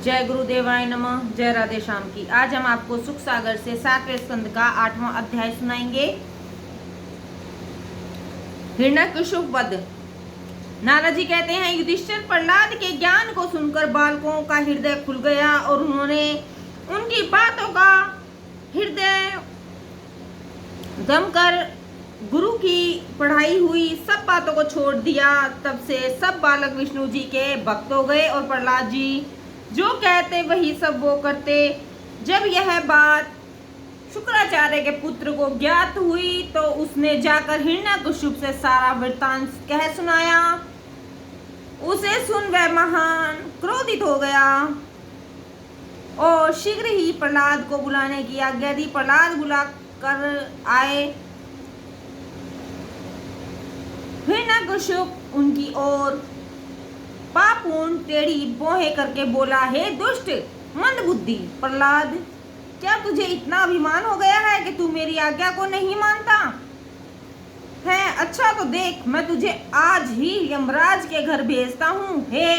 जय गुरुदेवाय नमः। जय राधे श्याम की। आज हम आपको सुख सागर से 7वें स्कंद का 8वां अध्याय सुनाएंगे। हिरण्यकशिपु वध। नारद जी कहते हैं, युधिष्ठिर प्रहलाद के ज्ञान को सुनकर बालकों का हृदय खुल गया और उन्होंने उनकी बातों का हृदय दमकर गुरु की पढ़ाई हुई सब बातों को छोड़ दिया। तब से सब बालक विष्णु जी के भक्त हो गए और प्रहलाद जी जो कहते वही सब वो करते। जब यह बात शुक्राचार्य के पुत्र को ज्ञात हुई तो उसने जाकर हिरण्यकशिपु से सारा वृत्तांत कह सुनाया। उसे सुन वह महान क्रोधित हो गया और शीघ्र ही प्रहलाद को बुलाने की आज्ञा दी। प्रहलाद बुला कर आए। हिरण्यकशिपु उनकी ओर पापूर्ण टेढ़ी भौहें करके बोला, हे दुष्ट मंदबुद्धि प्रहलाद, क्या तुझे इतना अभिमान हो गया है कि तू मेरी आज्ञा को नहीं मानता है? अच्छा तो देख, मैं तुझे आज ही यमराज के घर भेजता हूँ। हे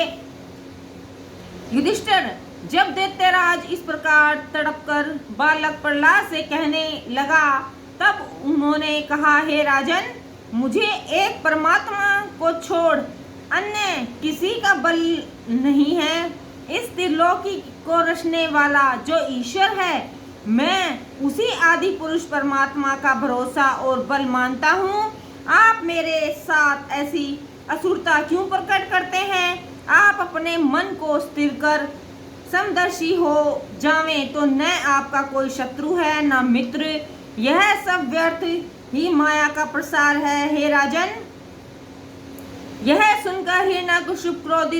युधिष्ठिर, जब दैत्यराज इस प्रकार तड़पकर बालक प्रहलाद से कहने लगा तब उन्होंने कहा, हे राजन, मुझे एक परमात्मा को छोड़ अन्य किसी का बल नहीं है। इस त्रिलोकी को रचने वाला जो ईश्वर है, मैं उसी आदि पुरुष परमात्मा का भरोसा और बल मानता हूँ। आप मेरे साथ ऐसी असुरता क्यों प्रकट करते हैं? आप अपने मन को स्थिर कर समदर्शी हो जावें तो न आपका कोई शत्रु है न मित्र। यह सब व्यर्थ ही माया का प्रसार है। हे राजन, यह सुनकर हिरण्यकशिपु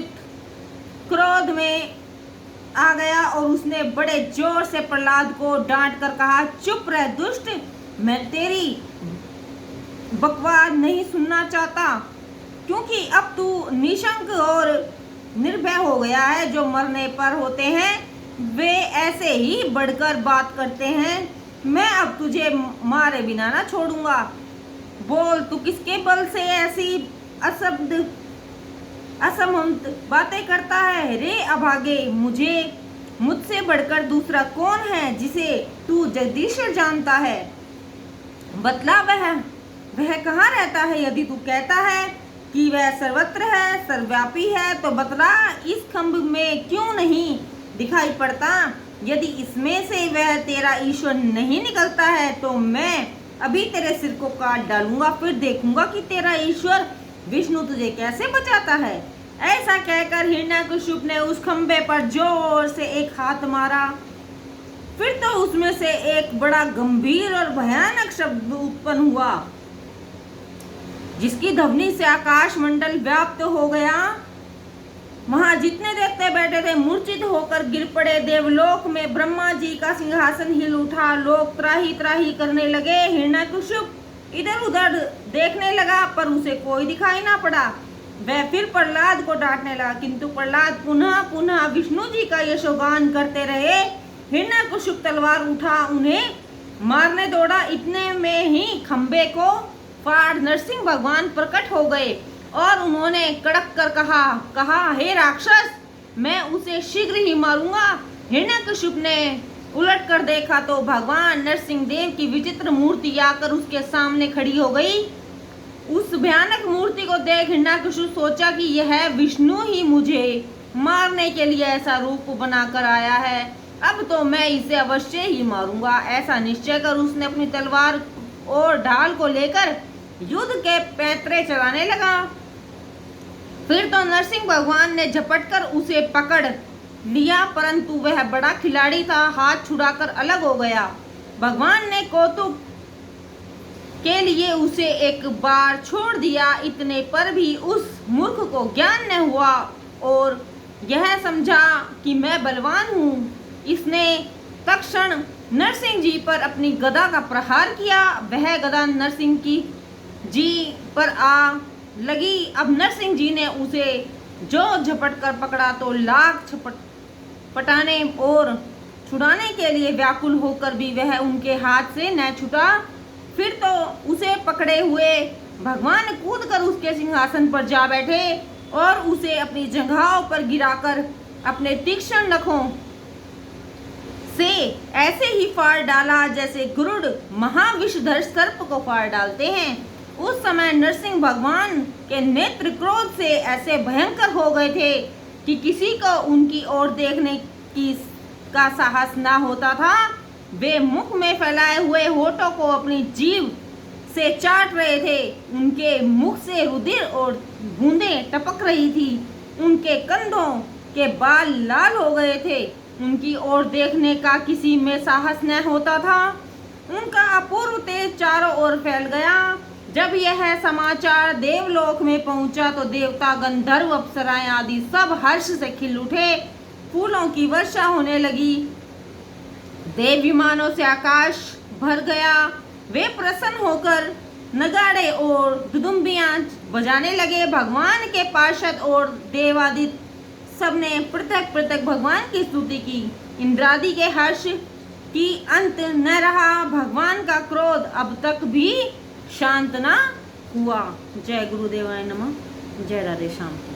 क्रोध में आ गया और उसने बड़े जोर से प्रहलाद को डांट कर कहा, चुप रह दुष्ट, मैं तेरी बकवास नहीं सुनना चाहता, क्योंकि अब तू निशंक और निर्भय हो गया है। जो मरने पर होते हैं वे ऐसे ही बढ़कर बात करते हैं। मैं अब तुझे मारे बिना ना छोड़ूंगा। बोल, तू किसके बल से ऐसी असंभव बातें करता है? रे अभागे, मुझसे बढ़कर दूसरा कौन है जिसे तू जगदीश्वर जानता है? बतला, वह कहाँ रहता है? यदि तू कहता है कि वह सर्वत्र है, सर्वव्यापी है, तो बतला, इस खंभ में क्यों नहीं दिखाई पड़ता? यदि इसमें से वह तेरा ईश्वर नहीं निकलता है तो मैं अभी तेरे सिर को काट डालूंगा, फिर देखूंगा कि तेरा ईश्वर विष्णु तुझे कैसे बचाता है। ऐसा कहकर हिरण्यकशिपु ने उस खंभे पर जोर से एक हाथ मारा। फिर तो उसमें से एक बड़ा गंभीर और भयानक शब्द उत्पन्न हुआ, जिसकी ध्वनि से आकाश मंडल व्याप्त हो गया। वहां जितने देवते बैठे थे मूर्छित होकर गिर पड़े। देवलोक में ब्रह्मा जी का सिंहासन हिल उठा। लोग त्राही त्राही करने लगे। हिरण्यकशिपु इधर उधर देखने लगा पर उसे कोई दिखाई ना पड़ा। वह फिर प्रहलाद को डांटने लगा, किंतु प्रहलाद पुनः पुनः विष्णु जी का यशोगान करते रहे। हिरण्यकशिपु तलवार उठा उन्हें मारने दौड़ा। इतने में ही खंबे को फाड़ नरसिंह भगवान प्रकट हो गए और उन्होंने कड़क कर कहा, हे राक्षस, मैं उसे शीघ्र ही मारूंगा। हिरण्यकशिपु ने उलट कर देखा तो भगवान नरसिंह देव की विचित्र मूर्ति आकर उसके सामने खड़ी हो गई। उस भयानक मूर्ति को देख हिरण्यकशिपु सोचा कि यह विष्णु ही मुझे मारने के लिए ऐसा रूप बनाकर आया है। अब तो मैं इसे अवश्य ही मारूंगा। ऐसा निश्चय कर उसने अपनी तलवार और ढाल को लेकर युद्ध के पैंतरे चलाने लगा। फिर तो नरसिंह भगवान ने झपट कर उसे पकड़ लिया, परंतु वह बड़ा खिलाड़ी था, हाथ छुड़ाकर अलग हो गया। भगवान ने कौतुक के लिए उसे एक बार छोड़ दिया। इतने पर भी उस मूर्ख को ज्ञान न हुआ और यह समझा कि मैं बलवान हूँ। इसने तत्क्षण नरसिंह जी पर अपनी गदा का प्रहार किया। वह गदा नरसिंह जी पर आ लगी। अब नरसिंह जी ने उसे जो झपट कर पकड़ा तो लाख पटाने और छुड़ाने के लिए व्याकुल होकर भी वह उनके हाथ से न छूटा। फिर तो उसे पकड़े हुए भगवान कूद कर उसके सिंहासन पर जा बैठे और उसे अपनी जंघाओं पर गिराकर अपने तीक्ष्ण नखों से ऐसे ही फाड़ डाला जैसे गरुड़ महाविषधर सर्प को फाड़ डालते हैं। उस समय नरसिंह भगवान के नेत्र क्रोध से ऐसे भयंकर हो गए थे कि किसी को उनकी ओर देखने का साहस ना होता था। वे मुख में फैलाए हुए होठों को अपनी जीभ से चाट रहे थे। उनके मुख से रुधिर और बूंदें टपक रही थी। उनके कंधों के बाल लाल हो गए थे। उनकी ओर देखने का किसी में साहस न होता था। उनका अपूर्व तेज चारों ओर फैल गया। जब यह समाचार देवलोक में पहुंचा तो देवता, गंधर्व, अप्सराएं आदि सब हर्ष से खिल उठे। फूलों की वर्षा होने लगी। देव विमानों से आकाश भर गया। वे प्रसन्न होकर नगाड़े और दुदुम्बियां बजाने लगे। भगवान के पार्षद और देवादित्य सबने पृथक पृथक भगवान की स्तुति की। इंद्रादि के हर्ष की अंत न रहा। भगवान का क्रोध अब तक भी शांत न हुआ। जय गुरुदेवाय नमः। जय राधे श्याम।